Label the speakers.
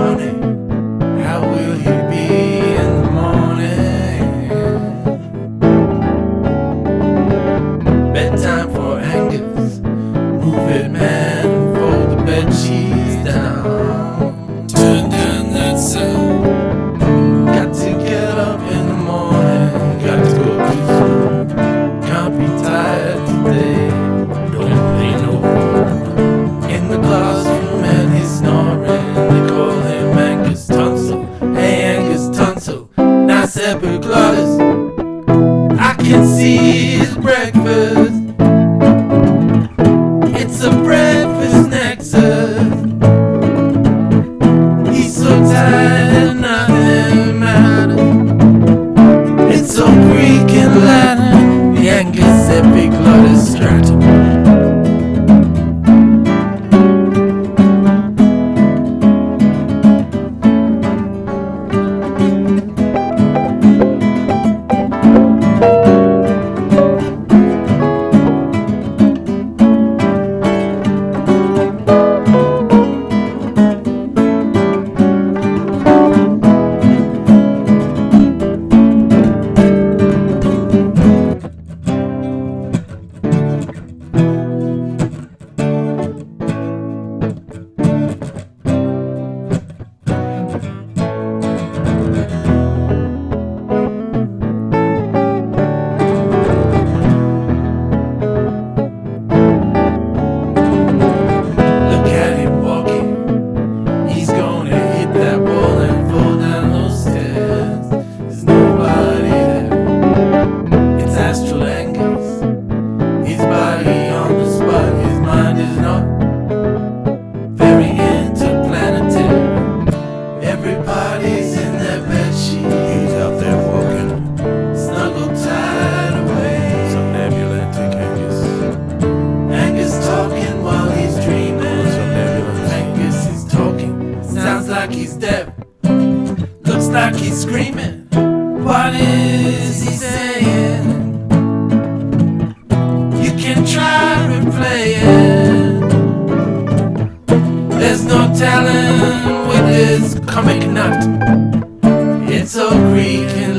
Speaker 1: yawning. How will he be in the morning? Bedtime for Angus. Move it, man, fold the bed sheets down. Turn down that sound. Got to get up in the morning. Got to go to school. Can't be tired today. Don't play no fool. In the classroom and he's snoring. They call him Angus Tonsil. Hey Angus Tonsil, nice epiglottis. I can see his breakfast. It's a breakfast nexus. He's so tired and nothing matters. It's so Greek and Latin. The Angus epiglottis stratum. Everybody's in their bed sheet. He's out there walking, snuggled tight away. Somnambulantic Angus. Angus talking while he's dreaming. Angus is talking, sounds like he's deaf. Looks like he's screaming. What is he saying? You can try replaying. There's no telling with this comic nut. It's so Greek and